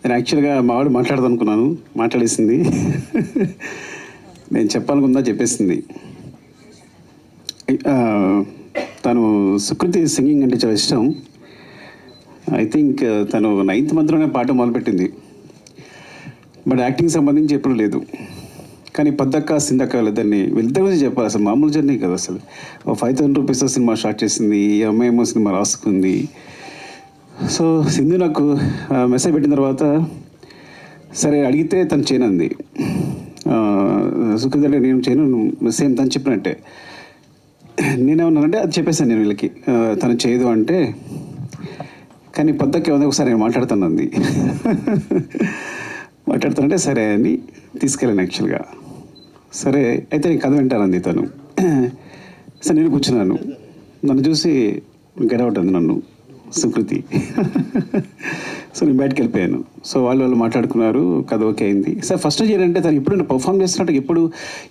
నేను యాక్చువల్గా మా వాడు మాట్లాడదాం అనుకున్నాను, మాట్లాడేసింది. నేను చెప్పాలనుకుందా చెప్పేసింది. తను సుకృతి సింగింగ్ అంటే చాలా ఇష్టం. ఐ థింక్ తను 9th మంత్లోనే పాట మొదలుపెట్టింది, బట్ యాక్టింగ్ సంబంధించి ఎప్పుడు లేదు. కానీ పద్దక్క సిందక్క వీళ్ళిద్దరి గురించి చెప్పాలి. అసలు మామూలు జర్నీ కదా. అసలు 5,000 రూపీస్ సినిమా స్టార్ట్ చేసింది, ఈ అమ్మాయి ఏమో సినిమా రాసుకుంది. సో సింధు నాకు మెసేజ్ పెట్టిన తర్వాత సరే అడిగితే తను చేయనంది. సుకృతి అంటే నేను చేయను, సేమ్ తను చెప్పినట్టే. నేనేమన్నానంటే అది చెప్పేసాను నేను వీళ్ళకి, తను చేయదు అంటే. కానీ పొద్దుకే ఉంది ఒకసారి నేను మాట్లాడుతానంది. మాట్లాడుతానంటే సరే అని తీసుకెళ్ళాను యాక్చువల్గా. సరే అయితే నేను కథ వింటానంది తను. సరే నేను కూర్చున్నాను, నన్ను చూసి గెడౌట్ అంది నన్ను సుకృతి. సో నేను బయటకు వెళ్ళిపోయాను. సో వాళ్ళు మాట్లాడుకున్నారు, కథ ఓకే అయింది. సార్ ఫస్ట్ ఏంటంటే తను ఎప్పుడు పర్ఫామ్ చేస్తున్నట్టు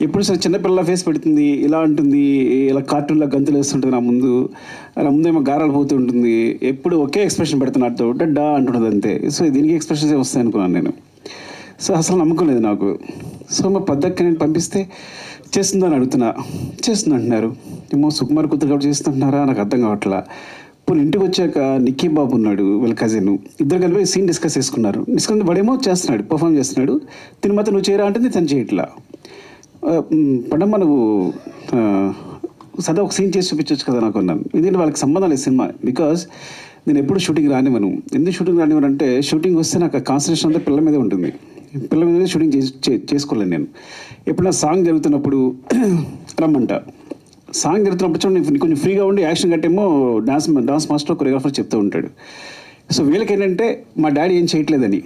ఎప్పుడు సార్ చిన్నపిల్లల ఫేస్ పెడుతుంది, ఇలా ఉంటుంది, ఇలా కార్టూన్లో గంతులు వేస్తుంటుంది నా ముందేమో గారాలు పోతూ ఉంటుంది, ఎప్పుడు ఒకే ఎక్స్ప్రెషన్ పెడుతున్నట్టు డా అంటున్నది అంతే. సో దీనికి ఎక్స్ప్రెషన్స్ వస్తాయి అనుకున్నాను నేను. సో అసలు నమ్మకం లేదు నాకు. సో మా పద్దకి నేను పంపిస్తే చేస్తుందని అడుగుతున్నా, చేస్తుంది అంటున్నారు. ఏమో సుకుమార్ కూతురు కాబట్టి చేస్తుంటున్నారా నాకు అర్థం కావట్లా. ఇప్పుడు ఇంటికి వచ్చాక నిక్కీ బాబు ఉన్నాడు, వీళ్ళ కజిన్, ఇద్దరు కలిపి సీన్ డిస్కస్ చేసుకున్నారు. వాడేమో చేస్తున్నాడు, పర్ఫామ్ చేస్తున్నాడు. తిని మాత్రం నువ్వు చేయరా అంటే తను చేయట్లా. పడమ్మ నువ్వు సదా ఒక సీన్ చేసి చూపించవచ్చు కదా నాకు అన్నాను. ఎందుకంటే వాళ్ళకి సంబంధం లేదు సినిమా. బికాజ్ నేను ఎప్పుడు షూటింగ్ రానివ్వను. ఎందుకు షూటింగ్ రానివ్వను అంటే షూటింగ్ వస్తే నాకు కాన్సన్ట్రేషన్ అంతా పిల్లల మీదే ఉంటుంది. పిల్లల మీద షూటింగ్ చేసుకోలేను నేను. ఎప్పుడైనా సాంగ్ జరుగుతున్నప్పుడు రమ్మంట. సాంగ్ జరుగుతున్నప్పుడు చూడండి కొంచెం ఫ్రీగా ఉండి యాక్షన్ కట్టేమో డాన్స్ మాస్టర్ కొరియోగ్రాఫర్ చెప్తూ ఉంటాడు. సో వీళ్ళకి ఏంటంటే మా డాడీ ఏం చేయట్లేదని.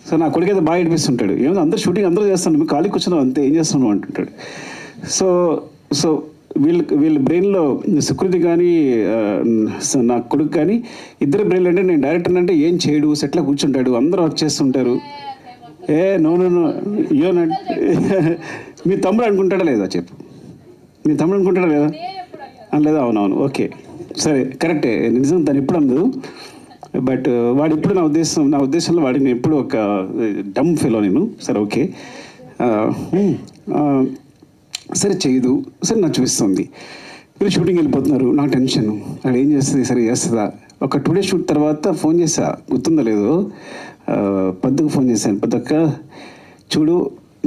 సో నా కొడుకు అయితే బాగా ఏడిపిస్తుంటాడు. ఏమో అందరూ షూటింగ్ అందరూ చేస్తాను, మీకు ఖాళీ కూర్చున్నావు అంతే, ఏం చేస్తున్నావు అంటుంటాడు. సో వీళ్ళ బ్రెయిన్లో సుకృతి కానీ నా కొడుకు కానీ ఇద్దరు బ్రెయిన్లో అంటే నేను డైరెక్టర్ అంటే ఏం చేయడు, సెట్లో కూర్చుంటాడు, అందరూ వర్క్ చేస్తుంటారు. నో మీ తమ్ముడు అనుకుంటాడా లేదా చెప్పు, మీ తమ్ముడు అనుకుంటాడా లేదా? లేదా? అవునవును, ఓకే సరే కరెక్టే, నిజం తను ఎప్పుడు అందదు. బట్ వాడు ఎప్పుడు నా ఉద్దేశంలో వాడిని ఎప్పుడు ఒక డమ్ ఫెలో నేను. సరే ఓకే, సరే చేయదు, సరే నాకు చూపిస్తుంది. వీళ్ళు షూటింగ్ వెళ్ళిపోతున్నారు, నాకు టెన్షన్, అక్కడ ఏం చేస్తుంది, సరే చేస్తుందా. ఒక 2 days షూట్ తర్వాత ఫోన్ చేసా, గుర్తుందో లేదో, పద్దుకు ఫోన్ చేశాను. పద్దక్క చూడు,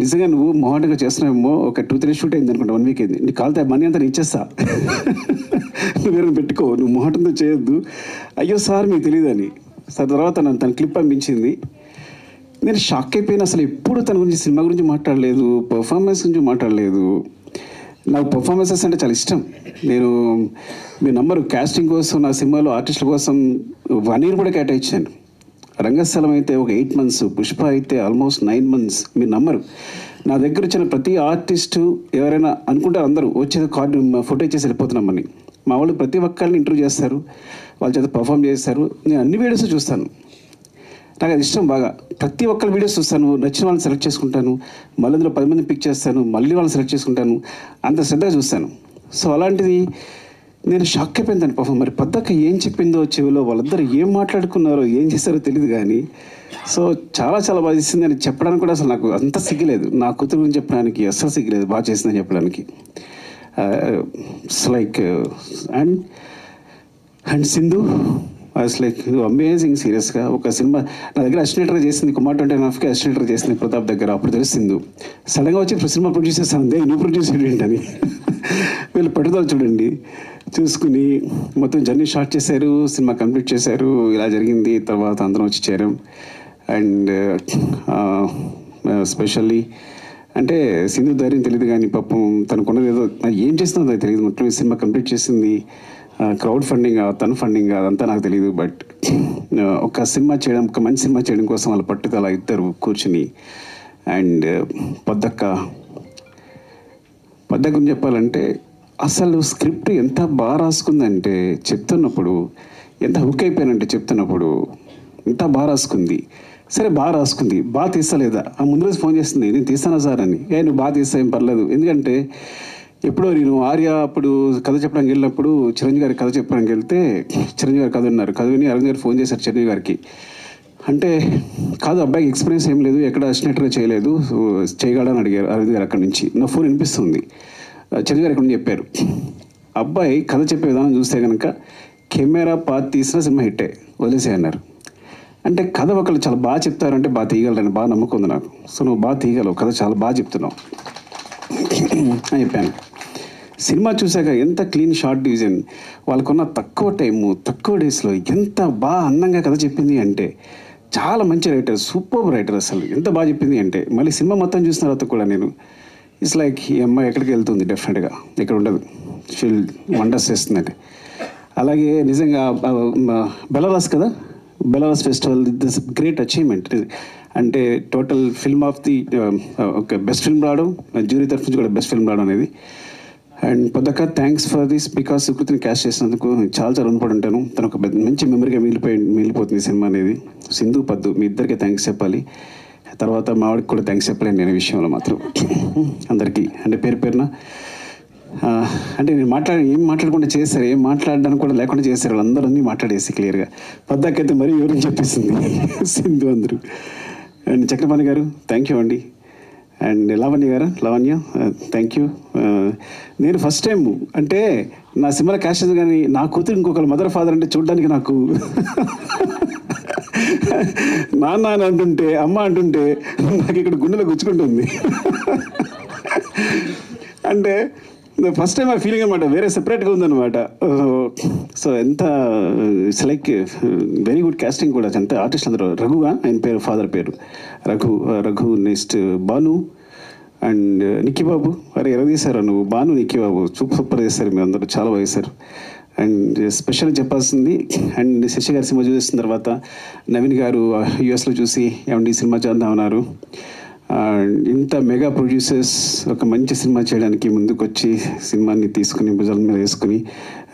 నిజంగా నువ్వు మొహాటంగా చేస్తున్నావేమో, ఒక 2-3 days షూట్ అయింది అనుకుంటా, 1 week అయింది, నీకు కాలితే మనీ అంతా నేను ఇచ్చేస్తా, నువ్వు వేరే పెట్టుకో, నువ్వు మొహాటంతో చేయొద్దు. అయ్యో సార్ మీకు తెలియదని. సార్ తర్వాత తన క్లిప్ పంపించింది. నేను షాక్ అయిపోయినా. అసలు ఎప్పుడు తన గురించి సినిమా గురించి మాట్లాడలేదు, పర్ఫార్మెన్స్ గురించి మాట్లాడలేదు. నాకు పర్ఫార్మెన్సెస్ అంటే చాలా ఇష్టం. నేను మీ నంబరు కాస్టింగ్ కోసం నా సినిమాలో ఆర్టిస్టుల కోసం 1 year కూడా కేటాయించాను. రంగస్థలం అయితే ఒక 8 months, పుష్ప అయితే ఆల్మోస్ట్ 9 months. మీరు నమ్మరు, నా దగ్గర వచ్చిన ప్రతి ఆర్టిస్టు ఎవరైనా అనుకుంటారు అందరూ వచ్చేది కార్డు ఫోటో ఇచ్చేసి వెళ్ళిపోతున్నామని. మా వాళ్ళు ప్రతి ఒక్కరిని ఇంటర్వ్యూ చేస్తారు, వాళ్ళ చేత పర్ఫామ్ చేస్తారు. నేను అన్ని వీడియోస్ చూస్తాను, నాకు అది ఇష్టం బాగా. ప్రతి ఒక్కరి వీడియోస్ చూస్తాను, నచ్చిన వాళ్ళని సెలెక్ట్ చేసుకుంటాను, మళ్ళీ అందులో 10 మందిని పిక్ చేస్తాను, మళ్ళీ వాళ్ళని సెలెక్ట్ చేసుకుంటాను, అంత శ్రద్ధగా చూస్తాను. సో అలాంటిది నేను షాక్ అయిపోయింది దాని పర్ఫామ్. మరి పద్దక్క ఏం చెప్పిందో చెవిలో, వాళ్ళిద్దరు ఏం మాట్లాడుకున్నారో ఏం చేస్తారో తెలియదు కానీ సో చాలా చాలా బాగా చేసింది అని చెప్పడానికి కూడా అసలు నాకు అంత సిగ్గులేదు. నా కూతురు గురించి చెప్పడానికి అస్సలు సిగ్గులేదు, బాగా చేసిందని చెప్పడానికి. It's like and Sindhu was like amazing. సీరియస్గా ఒక సినిమా నా దగ్గర అసిస్టెంట్గా చేసింది, కుమార్ 29.5కి అసిస్టెంట్గా చేసింది ప్రతాప్ దగ్గర. అప్పుడు తెలిసింది, సడన్గా వచ్చి సినిమా ప్రొడ్యూస్ చేస్తాను, నువ్వు ప్రొడ్యూస్ ఏంటని. వీళ్ళు పట్టుదల చూడండి, చూసుకుని మొత్తం జర్నీ స్టార్ట్ చేశారు, సినిమా కంప్లీట్ చేశారు. ఇలా జరిగింది. తర్వాత అందరం వచ్చి చేరాం. అండ్ స్పెషల్లీ అంటే సింధు ధైర్యం తెలియదు కానీ పాపం తనకున్నది ఏదో ఏం చేస్తుందో అది తెలియదు. మొత్తం ఈ సినిమా కంప్లీట్ చేసింది. క్రౌడ్ ఫండింగ్, తన ఫండింగ్ అదంతా నాకు తెలియదు. బట్ ఒక సినిమా చేయడం, ఒక మంచి సినిమా చేయడం కోసం వాళ్ళ పట్టుదల ఇద్దరు కూర్చుని. అండ్ పద్దక్క గురించి చెప్పాలంటే అసలు స్క్రిప్ట్ ఎంత బాగా రాసుకుందంటే చెప్తున్నప్పుడు, ఎంత హుక్ అయిపోయానంటే చెప్తున్నప్పుడు ఎంత బాగా రాసుకుంది. సరే బాగా రాసుకుంది, బాగా తీస్తలేదా? ముందు రోజు ఫోన్ చేస్తుంది, నేను తీస్తానా సార్ అని. నువ్వు బాగా తీస్తా ఏం పర్లేదు. ఎందుకంటే ఎప్పుడో నేను ఆర్య అప్పుడు కథ చెప్పడానికి వెళ్ళినప్పుడు చిరంజీవి గారి కథ చెప్పడానికి వెళ్తే చిరంజీవి గారు కథ ఉన్నారు. కథ విని అరవింద్ గారు ఫోన్ చేశారు చిరంజీవి గారికి. అంటే కాదు అబ్బాయికి ఎక్స్పీరియన్స్ ఏం లేదు, ఎక్కడ అసిస్టెంట్గా చేయలేదు, చేయగలడని అడిగారు అరవింద్ గారు. అక్కడి నుంచి నా ఫోన్ వినిపిస్తుంది, చంద్ర గారు ఎక్కడి నుంచి చెప్పారు. అబ్బాయి కథ చెప్పే విధానం చూస్తే కనుక కెమెరా పాత తీసిన సినిమా హిట్టే, వదిలేసే అన్నారు. అంటే కథ ఒకళ్ళు చాలా బాగా చెప్తారంటే బాగా తీయగలరని బాగా నమ్మకం ఉంది నాకు. సో నువ్వు బాగా తీయగలవు, కథ చాలా బాగా చెప్తున్నావు అని చెప్పాను. సినిమా చూశాక ఎంత క్లీన్ షార్ట్ డివిజన్, వాళ్ళకున్న తక్కువ టైము తక్కువ డేస్లో ఎంత బాగా అందంగా కథ చెప్పింది అంటే, చాలా మంచి రైటర్, సూపర్ రైటర్. అసలు ఎంత బాగా చెప్పింది అంటే, మళ్ళీ సినిమా మొత్తం చూసిన తర్వాత కూడా నేను ఇట్స్ లైక్ ఈ అమ్మాయి ఎక్కడికి వెళ్తుంది, డెఫినెట్గా ఇక్కడ ఉండదు, షీల్ వండర్స్ చేస్తుందంటే. అలాగే నిజంగా బెలారస్ కదా, Belarus festival this great achievement. అంటే టోటల్ ఫిల్మ్ ఆఫ్ ది ఒక బెస్ట్ ఫిల్మ్ రావడం, జ్యూరీ తరఫు నుంచి కూడా బెస్ట్ ఫిల్మ్ రావడం అనేది. అండ్ పొద్దక థ్యాంక్స్ ఫర్ దిస్, బికాస్ సుకృతిని క్యాస్ట్ చేసినందుకు చాలా చాలా రుణపడి ఉంటాను. తను ఒక మంచి మెమరీగా మిగిలిపోతుంది సినిమా అనేది. సింధు పద్దు మీ ఇద్దరికీ థ్యాంక్స్ చెప్పాలి. తర్వాత మావాడికి కూడా థ్యాంక్స్ చెప్పలేను నేను విషయంలో మాత్రం. అందరికీ అంటే పేరు పేరున అంటే నేను ఏం మాట్లాడకుండా చేశారు, ఏం మాట్లాడడానికి కూడా లేకుండా చేశారు, వాళ్ళందరూ అన్నీ మాట్లాడేసి క్లియర్గా. పద్దాకైతే మరీ ఎవరికి చెప్పేసింది సింధు అందరూ. అండ్ చక్రపాణి గారు థ్యాంక్ యూ అండి. And Lavanya thank you. నేను ఫస్ట్ టైం అంటే నా సినిమాలో క్యాష్ కానీ నా కూతురు ఇంకొకరు మదర్ ఫాదర్ అంటే చూడడానికి నాకు నాన్న అని అంటుంటే అమ్మ అంటుంటే నాకు ఇక్కడ గుండెలో గుచ్చుకుంటుంది. అంటే ఫస్ట్ టైం ఆ ఫీలింగ్ అనమాట, వేరే సెపరేట్గా ఉందన్నమాట. సో ఎంత it's like very good casting కూడా. ఎంత ఆర్టిస్ట్ అందరూ. రఘుగా ఆయన పేరు, ఫాదర్ పేరు రఘు. నెక్స్ట్ భాను అండ్ నిక్కీ బాబు. అరే ఎరదీశారు నువ్వు, భాను నిక్కీ బాబు సూపర్ చేశారు మీరు అందరూ, చాలా బాగా చేశారు. అండ్ స్పెషల్గా చెప్పాల్సింది, అండ్ శశి గారి సినిమా చూసిన తర్వాత నవీన్ గారు యూఎస్లో చూసి ఏమండి ఈ సినిమా చేద్దామన్నారు. ఇంత మెగా ప్రొడ్యూసర్స్ ఒక మంచి సినిమా చేయడానికి ముందుకు వచ్చి సినిమాని తీసుకుని భుజాల మీద వేసుకుని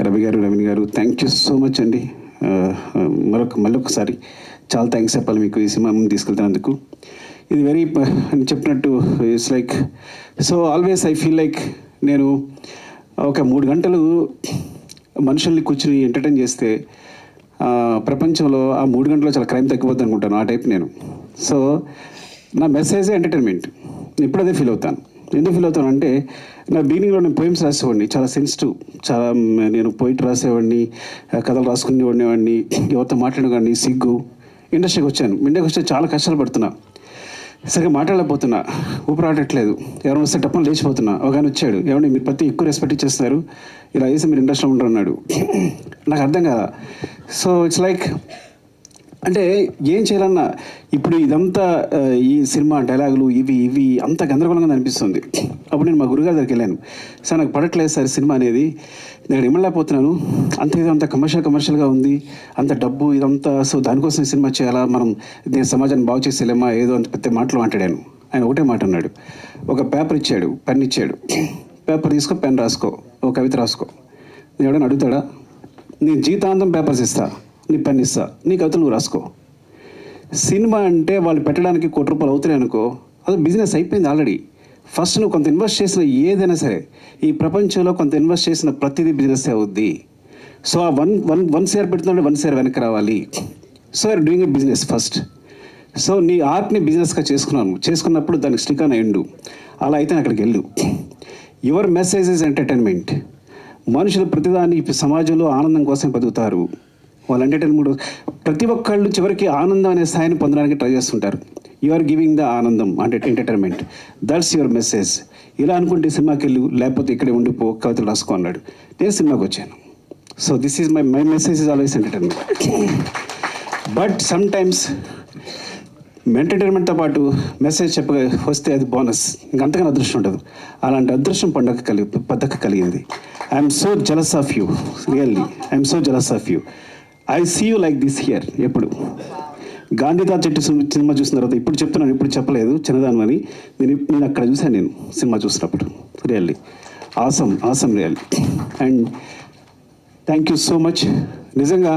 రవి గారు, నవీన్ గారు థ్యాంక్ యూ సో మచ్ అండి. మళ్ళొకసారి చాలా థ్యాంక్స్ చెప్పాలి మీకు ఈ సినిమా ముందు తీసుకెళ్తున్నందుకు. ఇది వెరీ చెప్పినట్టు it's like so always I feel like నేను ఒక 3 గంటలు మనుషుల్ని కూర్చుని ఎంటర్టైన్ చేస్తే ప్రపంచంలో ఆ 3 గంటల్లో చాలా క్రైమ్ తగ్గిపోద్ది అనుకుంటాను, ఆ టైప్ నేను. సో నా మెసేజే ఎంటర్టైన్మెంట్. నేను ఇప్పుడు అదే ఫీల్ అవుతాను. ఎందుకు ఫీల్ అవుతాను అంటే, నా బిగినింగ్లో నేను పోయిమ్స్ రాసేవాడిని, చాలా సెన్సిటివ్, చాలా నేను పోయిట్ రాసేవాడిని, కథలు రాసుకునేవాడిని, ఎవరితో మాట్లాడేవాడిని, సిగ్గు. ఇండస్ట్రీకి వచ్చాను, ఇండియాకి వస్తే చాలా కష్టాలు పడుతున్నా, సరిగ్గా మాట్లాడలేకపోతున్నా, ఊపిరాడట్లేదు, ఎవరైనా వస్తే టప్పని లేచిపోతున్నా. ఒక ఆయన వచ్చాడు, ఏమంటే మీరు ప్రతి ఎక్కువ రెస్పెక్ట్ ఇచ్చేస్తున్నారు, ఇలా వేసి మీరు ఇండస్ట్రీలో ఉండరు అన్నాడు. నాకు అర్థం కాదా. సో ఇట్స్ లైక్ అంటే ఏం చేయాలన్నా ఇప్పుడు ఇదంతా ఈ సినిమా డైలాగులు ఇవి అంత గందరగోళంగా అనిపిస్తుంది. అప్పుడు నేను మా గురుగారి దగ్గరికి వెళ్ళాను, సార్ నాకు పడట్లేదు సార్ సినిమా అనేది, నేను ఇమ్మలేకపోతున్నాను, అంత కమర్షియల్గా ఉంది, అంత డబ్బు ఇదంతా, సో దానికోసం సినిమా చేయాలా, మనం దీని సమాజాన్ని బాగు చేసేలేమా, ఏదో అంత పెద్ద మాటలు మాట్లాడాను. ఆయన ఒకటే మాట అన్నాడు, ఒక పేపర్ ఇచ్చాడు, పెన్ ఇచ్చాడు, పేపర్ తీసుకో, పెన్ రాసుకో, ఒక కవిత రాసుకో. నేను ఎవడైనా అడుగుతాడా? నేను జీవితాంతం పేపర్స్ ఇస్తా, నీ పెన్ ఇస్తా, నీ కవితలు నువ్వు రాసుకో. సినిమా అంటే వాళ్ళు పెట్టడానికి ₹1 కోటి అవుతున్నాయి అనుకో, అది బిజినెస్ అయిపోయింది ఆల్రెడీ. ఫస్ట్ నువ్వు కొంత ఇన్వెస్ట్ చేసిన ఏదైనా సరే, ఈ ప్రపంచంలో కొంత ఇన్వెస్ట్ చేసిన ప్రతిదీ బిజినెస్ అవుద్ది. సో ఆ వన్ షేర్ పెడుతుంటే 1 షేర్ వెనక్కి రావాలి. So are doing a business first. So నీ ఆర్ట్ని బిజినెస్గా చేసుకున్నప్పుడు దానికి స్టిక్ ఆన్ ఎండు. అలా అయితే అక్కడికి వెళ్ళు. Your message is entertainment. మనుషులు ప్రతిదాన్ని సమాజంలో ఆనందం కోసం బతుకుతారు. వాళ్ళు ఎంటర్టైన్మెంట్, ప్రతి ఒక్కళ్ళు చివరికి ఆనందం అనే స్థాయిని పొందడానికి ట్రై చేస్తుంటారు. యు ఆర్ గివింగ్ ద ఆనందం అంటే ఎంటర్టైన్మెంట్, దట్స్ యువర్ మెసేజ్. ఇలా అనుకుంటే సినిమాకి వెళ్ళు, లేకపోతే ఇక్కడే ఉండిపో, కవితలు రాసుకో అన్నాడు. నేను సినిమాకి వచ్చాను. So this is my message is always entertainment. But sometimes ఎంటర్టైన్మెంట్తో పాటు మెసేజ్ వస్తే అది బోనస్, ఇంకంతకన్నా అదృష్టం ఉండదు. అలాంటి అదృష్టం పద్దక కలిగింది. I'm so jealous of you, really I'm so jealous of you. I see you like this here. ఎప్పుడు గాంధీతాత చెట్టు సినిమా చూసిన తర్వాత ఇప్పుడు చెప్తున్నాను, ఇప్పుడు చెప్పలేదు చిన్నదాన్ని అని, నేను అక్కడ చూశాను, నేను సినిమా చూసినప్పుడు. Really awesome really. And thank you so much. నిజంగా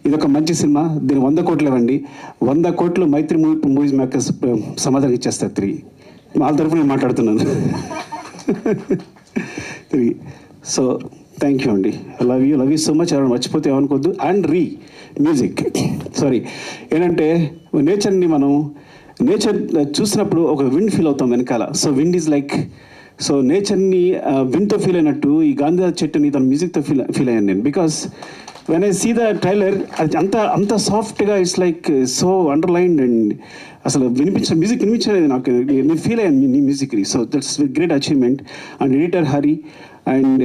ఇదొక మంచి సినిమా, దీన్ని 100 కోట్లు ఇవ్వండి. 100 కోట్లు మైత్రి మూవీస్ మేకర్స్ సమాధానం ఇచ్చేస్తారు తిరిగి. వాళ్ళ తరఫున నేను మాట్లాడుతున్నాను తిరిగి. సో థ్యాంక్ యూ అండి. Love you so much. ఎవరైనా మర్చిపోతే ఏమనుకోవద్దు. అండ్ మ్యూజిక్ ఏంటంటే నేచర్ని మనం నేచర్ చూసినప్పుడు ఒక విండ్ ఫీల్ అవుతాం వెనకాల. So wind is like, so నేచర్ని విండ్తో ఫీల్ అయినట్టు ఈ గాంధీ చెట్టుని తన మ్యూజిక్తో ఫీల్ అయ్యాను నేను. Because when I see the trailer, అది అంత సాఫ్ట్గా, it's like so underlined and అసలు మ్యూజిక్ వినిపించలేదు నాకు. నేను ఫీల్ అయ్యాను నీ మ్యూజిక్ని. So that's great achievement. And editor Hari and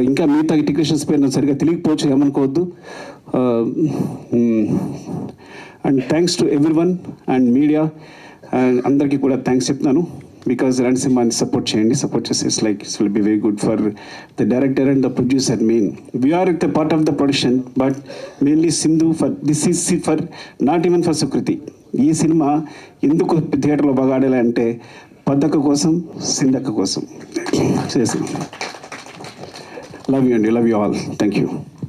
ఇంకా మిగతా టెక్నీషియన్స్ పేరు నాకు సరిగ్గా తెలియకపోవచ్చు, ఏమనుకోవద్దు. And thanks to everyone and media అందరికీ కూడా థ్యాంక్స్ చెప్తున్నాను. బికాజ్ రణసింహాన్ని సపోర్ట్ చేయండి. సపోర్ట్ చేస్తే it's will be very good for the director and the producer. Main we're at the part of the production, but mainly Sindhu for this is for not even for Sukriti. ఈ సినిమా ఎందుకు థియేటర్లో బాగా ఆడాలి అంటే పద్దక్క కోసం, సింధక్క కోసం చేసాం. లవ్ యూ అండి, love you all. Thank you.